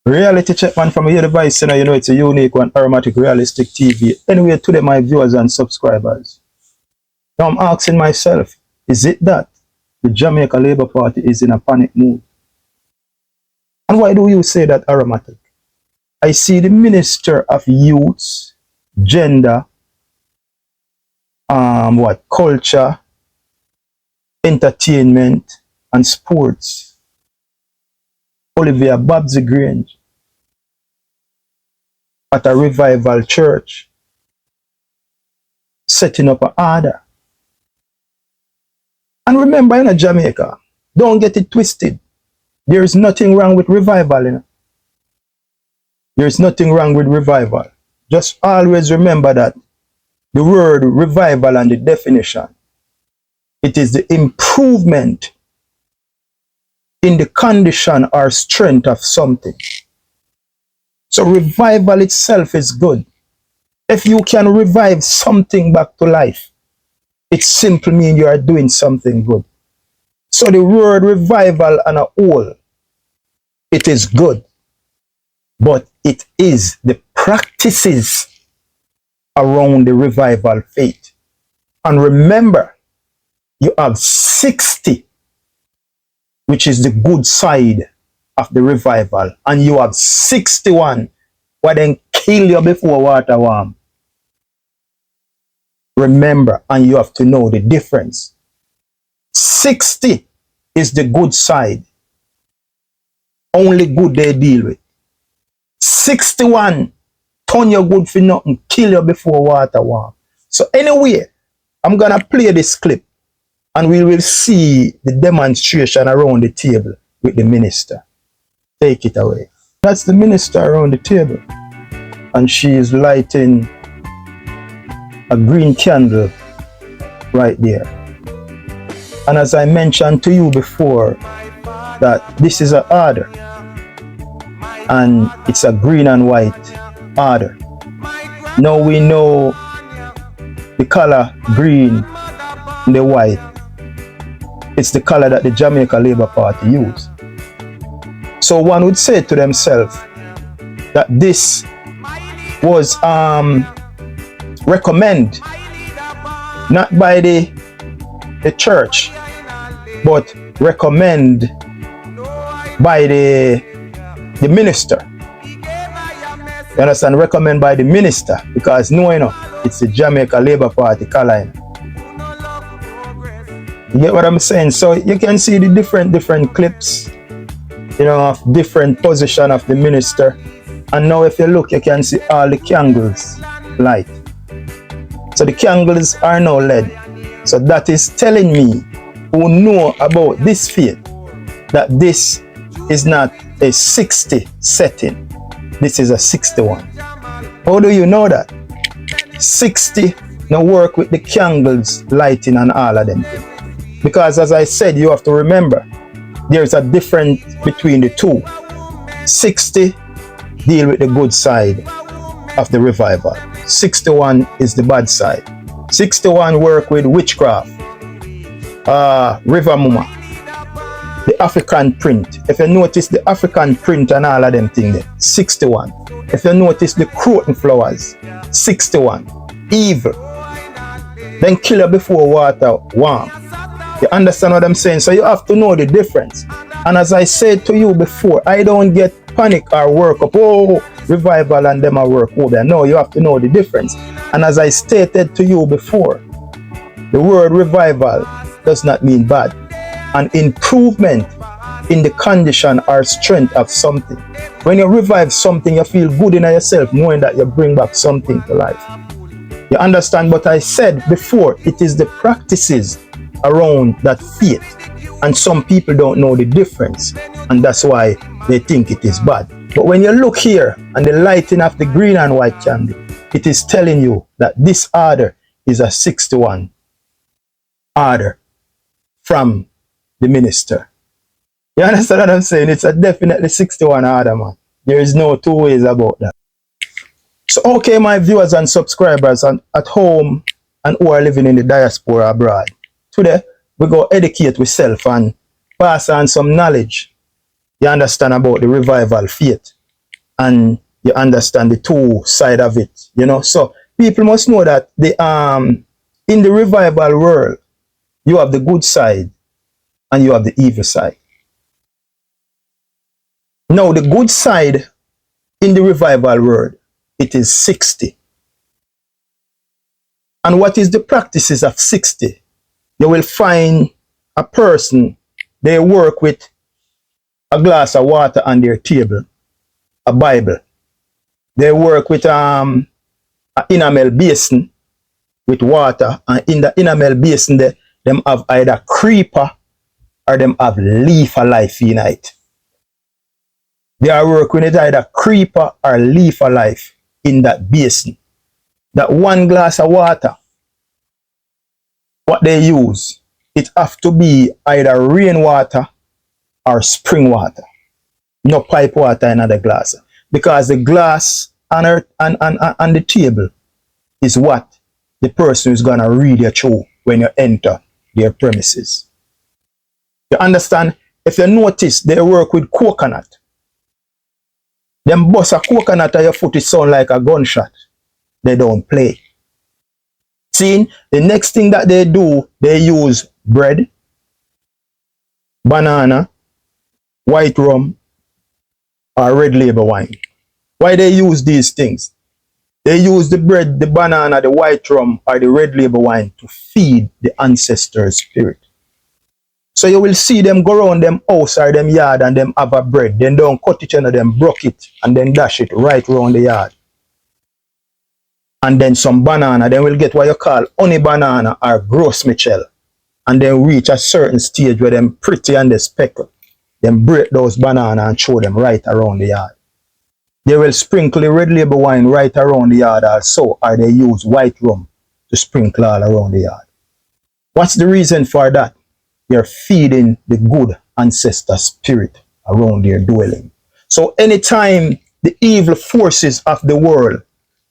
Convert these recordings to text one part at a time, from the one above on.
Reality check, man, from your device, you know it's a unique one, aromatic realistic TV. Anyway, today, my viewers and subscribers, now I'm asking myself, is it that the Jamaica Labour Party is in a panic mood? And why do you say that, aromatic? I see the Minister of Youth, Gender, Culture, Entertainment, and Sports, Olivia Babsy Grange, at a revival church, setting up an order. And remember, in Jamaica, don't get it twisted. There is nothing wrong with revival. There is nothing wrong with revival. Just always remember that the word revival and the definition, it is the improvement in the condition or strength of something. So revival itself is good. If you can revive something back to life, it simply means you are doing something good. So the word revival on a whole, it is good. But it is the practices around the revival faith. And remember, you have 60, which is the good side of the revival. And you have 61, where then kill you before water warm. Remember, and you have to know the difference. 60 is the good side. Only good they deal with. 61, turn your good for nothing, kill you before water warm. So anyway, I'm going to play this clip and we will see the demonstration around the table with the minister. Take it away. That's the minister around the table. And she is lighting a green candle right there. And as I mentioned to you before, that this is an order. And it's a green and white order. Now we know the color green and the white. It's the color that the Jamaica Labour Party use. So one would say to themselves that this was recommended not by the church, but recommended by the minister. You understand? Recommend by the minister, because no, you know, it's the Jamaica Labour Party color. You get what I'm saying? So you can see the different clips, you know, of different position of the minister. And now if you look, you can see all the candles light. So the candles are now LED. So that is telling me, who know about this faith, that this is not a 60 setting. This is a 61. How do you know that? 60 now work with the candles lighting and all of them. Because as I said, you have to remember, there's a difference between the two. 60 deal with the good side of the revival. 61 is the bad side. 61 work with witchcraft, river mama, the African print. If you notice the African print and all of them things there, 61. If you notice the croton flowers, 61. Evil. Then kill her before water warm. You understand what I'm saying? So you have to know the difference. And as I said to you before, I don't get panic or work up, oh, revival and them are work over. No, you have to know the difference. And as I stated to you before, the word revival does not mean bad. An improvement in the condition or strength of something. When you revive something, you feel good in yourself, knowing that you bring back something to life. You understand? But I said before, it is the practices around that faith. And some people don't know the difference. And that's why they think it is bad. But when you look here and the lighting of the green and white candle, it is telling you that this order is a 61 order from the minister. You understand what I'm saying? It's a definitely 61 order, man. There is no two ways about that. So, okay, my viewers and subscribers at home and who are living in the diaspora abroad. Today, we go educate ourselves and pass on some knowledge. You understand about the revival faith. and you understand the two side of it, you know. So people must know that the in the revival world, you have the good side and you have the evil side. Now, the good side in the revival world, it is 60. And what is the practices of 60? You will find a person, they work with a glass of water on their table, a Bible. They work with an enamel basin with water, and in the enamel basin, them have either creeper or them have leaf of life in it. They are working with either creeper or leaf of life in that basin. That one glass of water, what they use, it have to be either rainwater or spring water. No pipe water in the glass. Because the glass on the table is what the person is going to read you through when you enter their premises. You understand? If you notice, they work with coconut. Them bust a coconut at your foot, it sound like a gunshot. They don't play. See, the next thing that they do, they use bread, banana, white rum, or red label wine. Why they use these things? They use the bread, the banana, the white rum, or the red label wine to feed the ancestors' spirit. So you will see them go around them house or them yard and them have a bread. Then don't cut each other, them broke it and then dash it right around the yard. And then some banana, then we'll get what you call honey banana or gross Michel. And then reach a certain stage where them pretty and they speckle. Then break those banana and throw them right around the yard. They will sprinkle the red label wine right around the yard also, or they use white rum to sprinkle all around the yard. What's the reason for that? You're feeding the good ancestor spirit around their dwelling. So anytime the evil forces of the world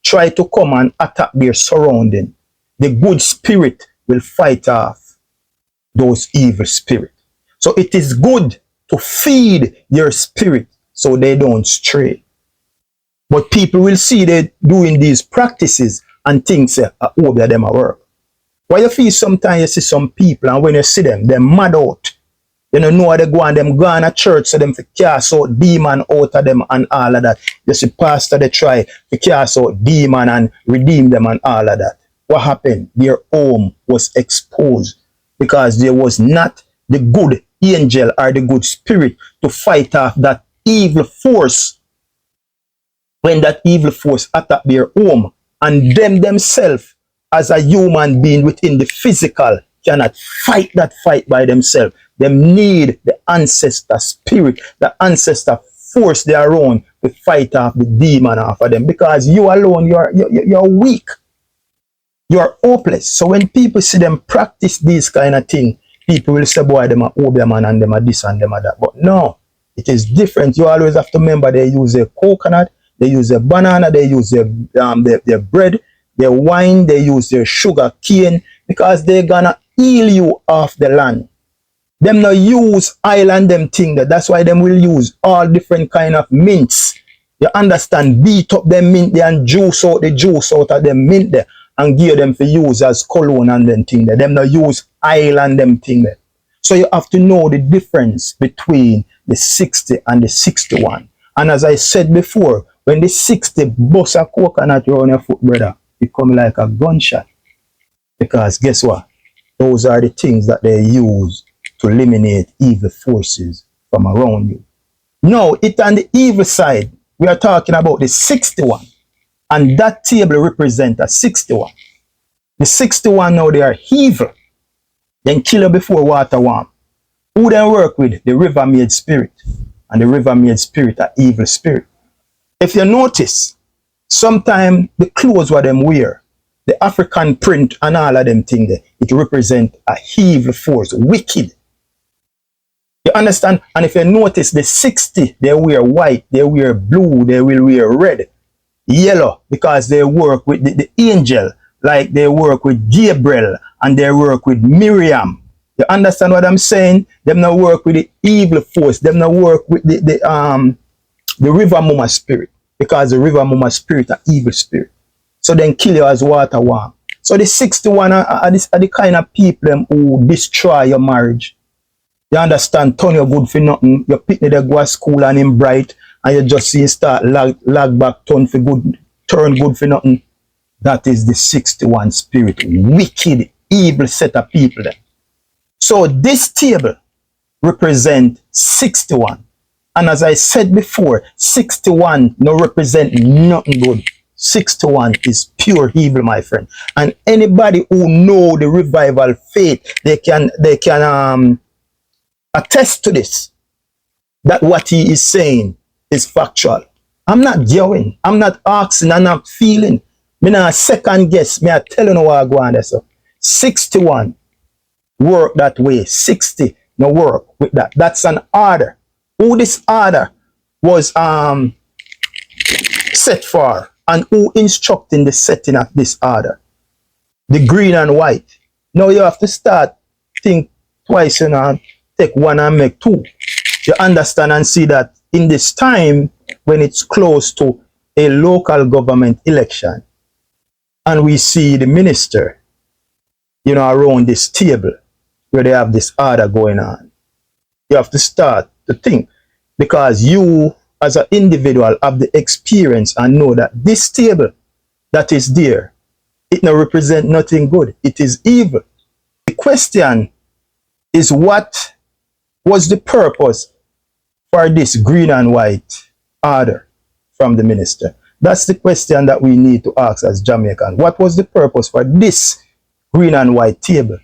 try to come and attack their surrounding, the good spirit will fight off those evil spirits. So it is good to feed your spirit so they don't stray. But people will see they doing these practices and think, say, oh, them at work. Why you feel sometimes you see some people and when you see them, they're mad out. You don't know how they go and them go to church so them to cast out demon out of them and all of that. You see pastor they try to cast out demon and redeem them and all of that. What happened? Their home was exposed because there was not the good angel or the good spirit to fight off that evil force. When that evil force attacked their home and them themselves as a human being within the physical cannot fight that fight by themselves. They need the ancestor spirit, the ancestor force their own to fight off the demon off of them. Because you alone, you're weak. You're hopeless. So when people see them practice these kind of things, people will say, boy, them are obia man and them are this and them are that. But no, it is different. You always have to remember they use a coconut, they use a banana, they use their bread, their wine, they use their sugar cane, because they're gonna heal you off the land. Them no use island them thing that. That's why them will use all different kind of mints. You understand? Beat up them mint there and juice out the juice out of them mint there and give them for use as cologne and them thing there. Them no use island them thing there. So you have to know the difference between the 60 and the 61. And as I said before, when the 60 bust a coconut around your foot, brother, it come like a gunshot. Because guess what? Those are the things that they use to eliminate evil forces from around you. Now, it on the evil side, we are talking about the 61. And that table represents a 61. The 61 now, they are evil. Then kill you before water warm. Who then work with? The river made spirit. And the river made spirit are evil spirit. If you notice, sometimes the clothes what them wear, the African print and all of them things there, it represent a evil force, wicked. You understand? And if you notice, the 60, they wear white, they wear blue, they will wear red, yellow, because they work with the angel, like they work with Gabriel and they work with Miriam. You understand what I'm saying? Them not work with the evil force, them not work with the river mama spirit. because the river mama spirit an evil spirit. So then kill you as water warm. So the 61 are the kind of people them who destroy your marriage. You understand? Turn you good for nothing. You pick me they go to school and him bright, and you just see him start lag back, turn good for nothing. That is the 61 spirit. Wicked, evil set of people there. So this table represent 61. And as I said before, 61 no represent nothing good. 61 is pure evil, my friend. And anybody who know the revival faith, they can attest to this. That what he is saying is factual. I'm not going. I'm not asking. I'm not feeling. Me not second guess. Me I tell you what I go on there. So 61 work that way. 60 no work with that. That's an order. Who this order was set for, and who instructing the setting of this order? The green and white. Now you have to start think twice, you know, take one and make two. You understand and see that in this time when it's close to a local government election, and we see the minister, you know, around this table where they have this order going on, you have to start to think, because you as an individual have the experience and know that this table that is there, it no represent nothing good. It is evil. The question is, what was the purpose for this green and white order from the minister? That's the question that we need to ask as Jamaicans. What was the purpose for this green and white table?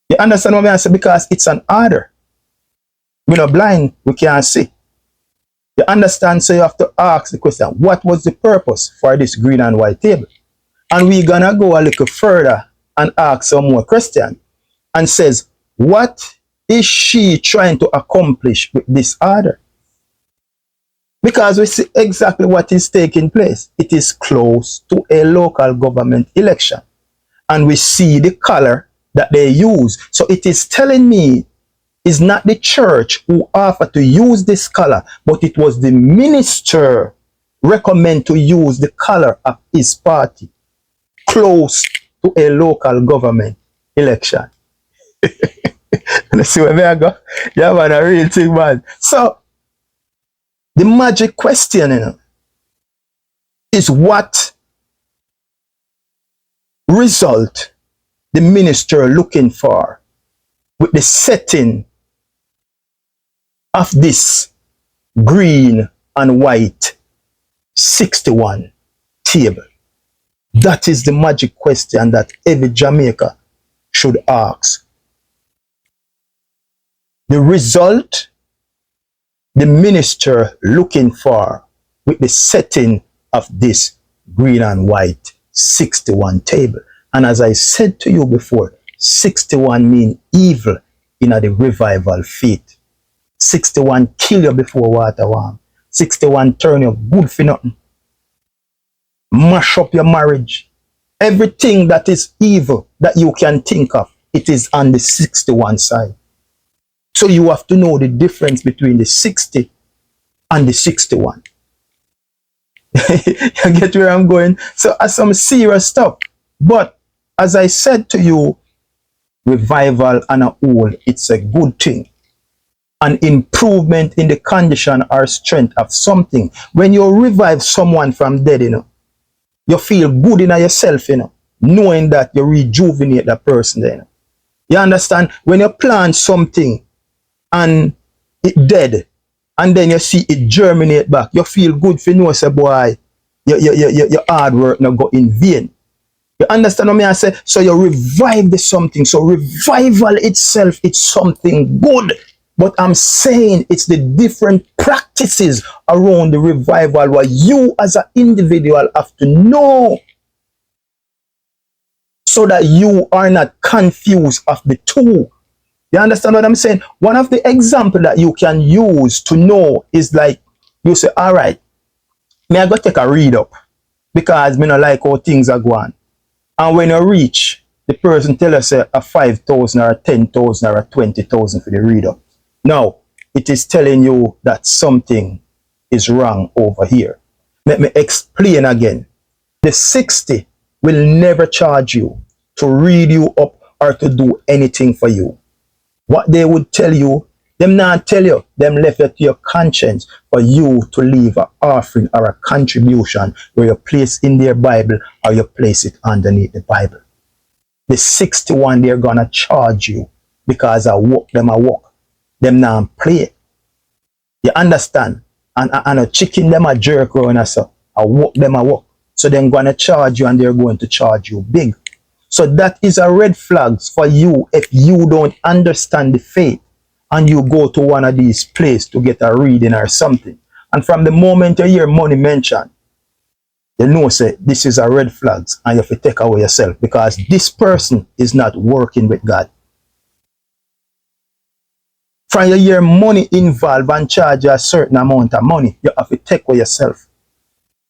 You understand what I say? Because it's an order. We're not blind, we can't see. You understand? So you have to ask the question, what was the purpose for this green and white table? And we're gonna go a little further and ask some more questions and says, what is she trying to accomplish with this order? Because we see exactly what is taking place. It is close to a local government election. And we see the color that they use. So it is telling me it's not the church who offered to use this color, but it was the minister recommend to use the color of his party close to a local government election. Let's see where I go. Yeah, man, a real thing, man. So the magic question, you know, is what result the minister looking for with the setting of this green and white 61 table. That is the magic question that every Jamaica should ask. The result the minister looking for with the setting of this green and white 61 table. And as I said to you before, 61 mean evil in the revival faith. 61 kill you before water warm. 61 turn you good for nothing. Mash up your marriage. Everything that is evil that you can think of, it is on the 61 side. So you have to know the difference between the 60 and the 61. You get where I'm going? So that's some serious stuff. But as I said to you, revival and a whole, it's a good thing. An improvement in the condition or strength of something. When you revive someone from dead, you know, you feel good in yourself, you know, knowing that you rejuvenate that person there. You know? You understand? When you plant something and it dead, and then you see it germinate back, you feel good for know, say, boy, your hard work not go in vain. You understand what I say? So you revive the something. So revival itself, it's something good. But I'm saying it's the different practices around the revival where you as an individual have to know, so that you are not confused of the two. You understand what I'm saying? One of the examples that you can use to know is like, you say, all right, may I go take a read up because me not like how things are going. And when you reach, the person tell us a 5,000 or a 10,000 or a 20,000 for the read up. Now, it is telling you that something is wrong over here. Let me explain again. The 60 will never charge you to read you up or to do anything for you. What they would tell you, them not tell you, them left it to your conscience for you to leave an offering or a contribution where you place in their Bible or you place it underneath the Bible. The 61 they're gonna charge you because I walk them, I walk. Them now play. You understand? And a chicken them a jerk around us. I walk them, I walk. So they're gonna charge you and they're going to charge you big. So that is a red flag for you if you don't understand the faith and you go to one of these places to get a reading or something. And from the moment you hear money mentioned, you know say this is a red flags and you have to take away yourself because this person is not working with God. From you hear money involved and charge you a certain amount of money, you have to take away yourself.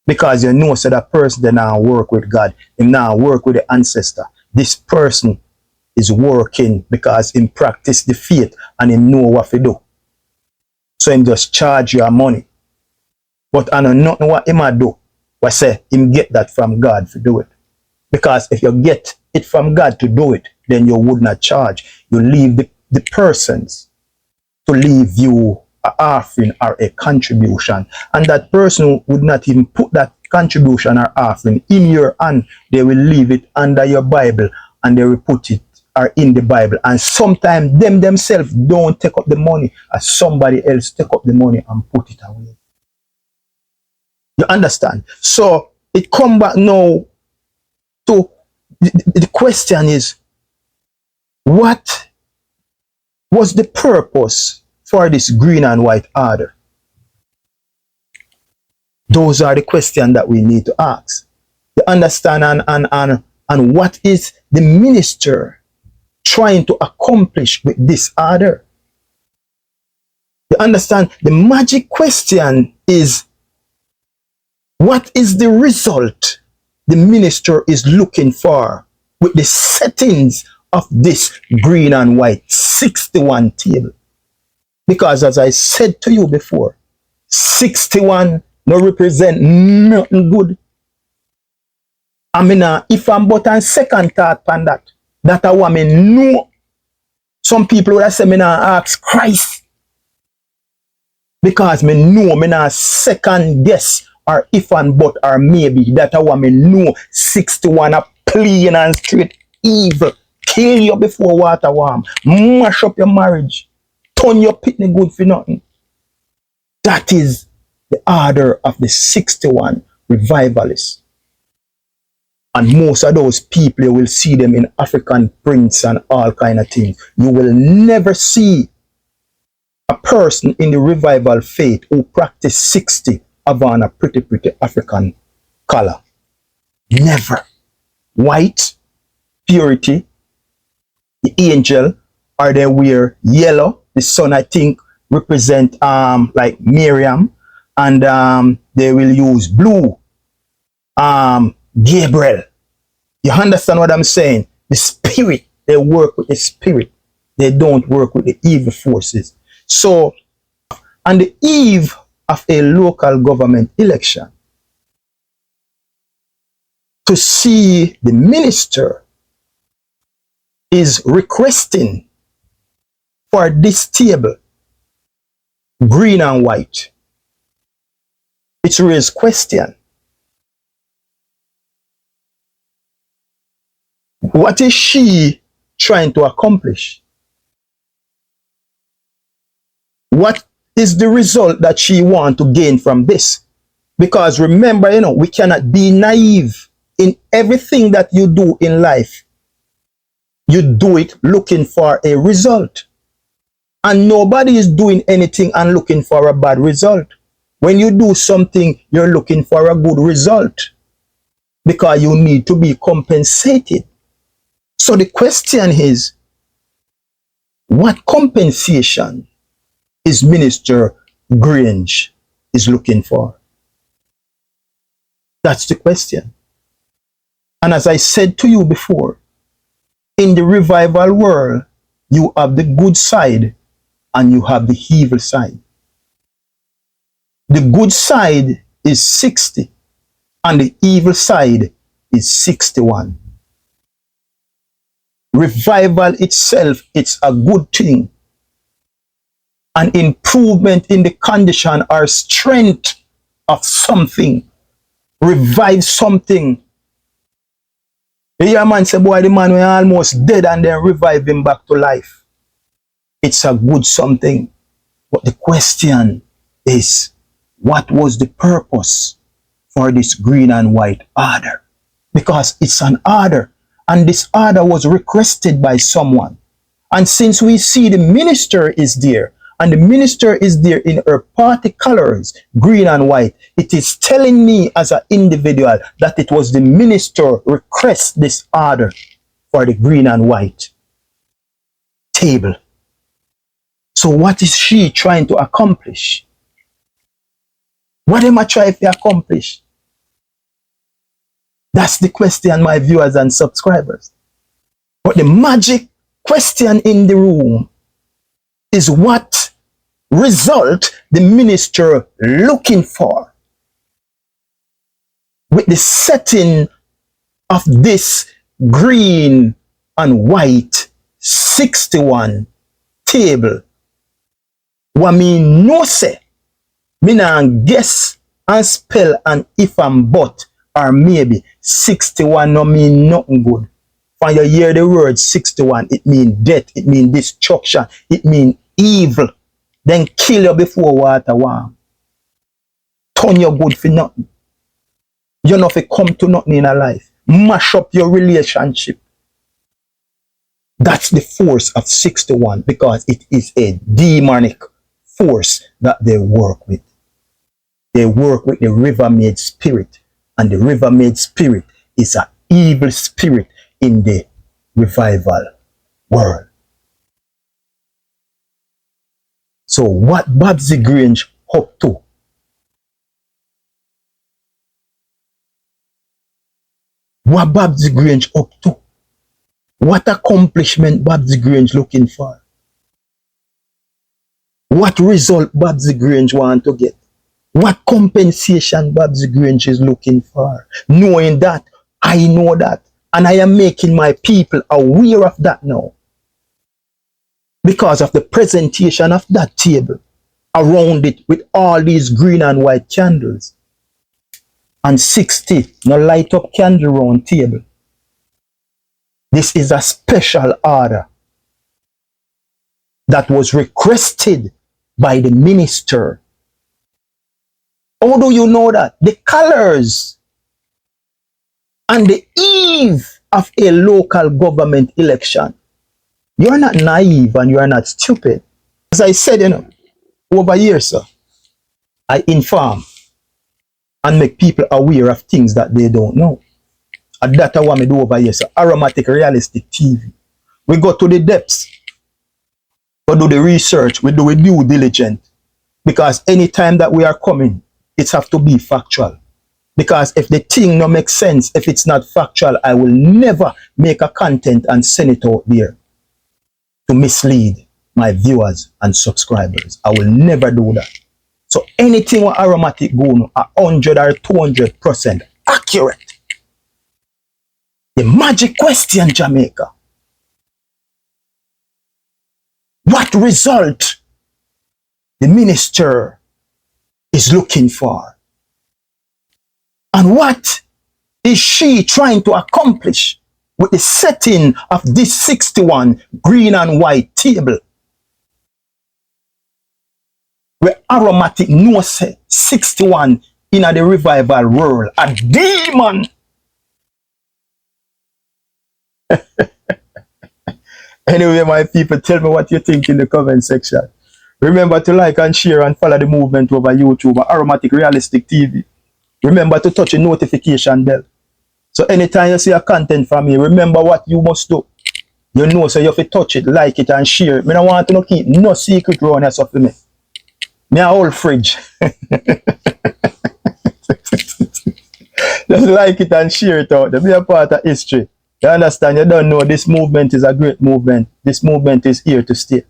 Because you know so that person they now work with God, he now work with the ancestor. This person is working because he practice the faith and he know what to do. So he just charge you money. But I know nothing what he might do. But say him get that from God to do it. Because if you get it from God to do it, then you would not charge. You leave the persons to leave you an offering or a contribution, and that person would not even put that contribution or offering in your hand. They will leave it under your Bible and they will put it or in the Bible, and sometimes them themselves don't take up the money as somebody else take up the money and put it away. You understand? So it come back now to the question is, what was the purpose for this green and white order? Those are the questions that we need to ask. You understand? And what is the minister trying to accomplish with this order? You understand? The magic question is, what is the result the minister is looking for with the settings of this green and white 61 table? Because as I said to you before, 61 no represent nothing good. I mean, if I'm but on second thought on that a woman know. Some people would say me not ask Christ. Because me know me not second guess or if and but or maybe that a woman know 61 a plain and straight evil. Kill you before water warm. Mash up your marriage. Turn your pitney good for nothing. That is the order of the 61 revivalists. And most of those people, you will see them in African prints and all kind of things. You will never see a person in the revival faith who practice 60 upon a pretty African color. Never. White, purity, the angel, or they wear yellow. The sun, I think, represent like Miriam, and they will use blue, Gabriel. You understand what I'm saying? The spirit, they work with the spirit. They don't work with the evil forces. So, on the eve of a local government election, to see the minister is requesting for this table, green and white, it raises question. What is she trying to accomplish? What is the result that she wants to gain from this? Because remember, we cannot be naive in everything that you do in life. You do it looking for a result. And nobody is doing anything and looking for a bad result. When you do something, you're looking for a good result. Because you need to be compensated. So the question is, what compensation is Minister Grange is looking for? That's the question. And as I said to you before, in the revival world, you have the good side and you have the evil side. The good side is 60 and the evil side is 61. Revival itself, it's a good thing. An improvement in the condition or strength of something. Revive something. You hear a man say, boy, the man was almost dead and then revive him back to life. It's a good something. But the question is, what was the purpose for this green and white order? Because it's an order, and this order was requested by someone. And since we see the minister is there, and the minister is there in her party colors, green and white, it is telling me as an individual that it was the minister request this order for the green and white table. So what is she trying to accomplish? What am I trying to accomplish? That's the question, my viewers and subscribers. But the magic question in the room is, what result the minister looking for with the setting of this green and white 61 table? What me no say, me nah guess and spell and if and but or maybe 61 no mean nothing good. When you hear the word 61, it mean death, it mean destruction, it mean evil. Then kill you before water warm. Turn you good for nothing. You know if you come to nothing in a life. Mash up your relationship. That's the force of 61, because it is a demonic force that they work with. They work with the river-made spirit, and the river-made spirit is an evil spirit in the revival world. So what Babsy Grange up to? What Babsy Grange up to? What accomplishment Babsy Grange looking for? What result Babsy Grange want to get? What compensation Babsy Grange is looking for? Knowing that, I know that, and I am making my people aware of that now. Because of the presentation of that table, around it with all these green and white candles, and 60 no light up candle round table. This is a special order that was requested by the minister. How do you know that? The colors and the eve of a local government election. You're not naive and you're not stupid. As I said, over years, sir, I inform and make people aware of things that they don't know. And that's what I do over here, sir. Aromatic Realistic TV. We go to the depths. We do the research. We do a due diligence. Because anytime that we are coming, it has to be factual. Because if the thing no makes sense, if it's not factual, I will never make a content and send it out there to mislead my viewers and subscribers. I will never do that. So anything with aromatic go 100 or 200% accurate. The magic question, Jamaica. What result the minister is looking for? And what is she trying to accomplish with the setting of this 61 green and white table? Where aromatic no say 61 in the revival world, a demon. Anyway, my people, tell me what you think in the comment section. Remember to like and share and follow the movement over YouTube, Aromatic Realistic TV. Remember to touch the notification bell. So anytime you see a content from me, remember what you must do. You know, so you have to touch it, like it, and share it. I don't want to keep no secret around here for me. Me a whole fridge. Just like it and share it out. Be a part of history. You understand? You don't know this movement is a great movement. This movement is here to stay.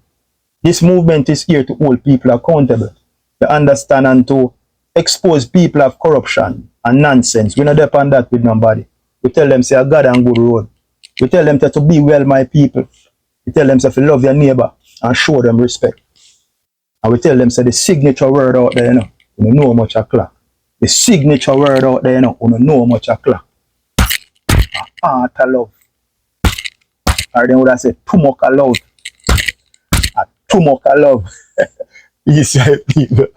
This movement is here to hold people accountable. You understand? And to expose people of corruption and nonsense. We not depend that with nobody. We tell them say a God and good road. We tell them to be well, my people. We tell them say to love your neighbor and show them respect. And we tell them say the signature word out there, you know how much a clock. The signature word out there, you know how much a clock. Heart of love. Or then would I say too much love. Too much love. Yes, people.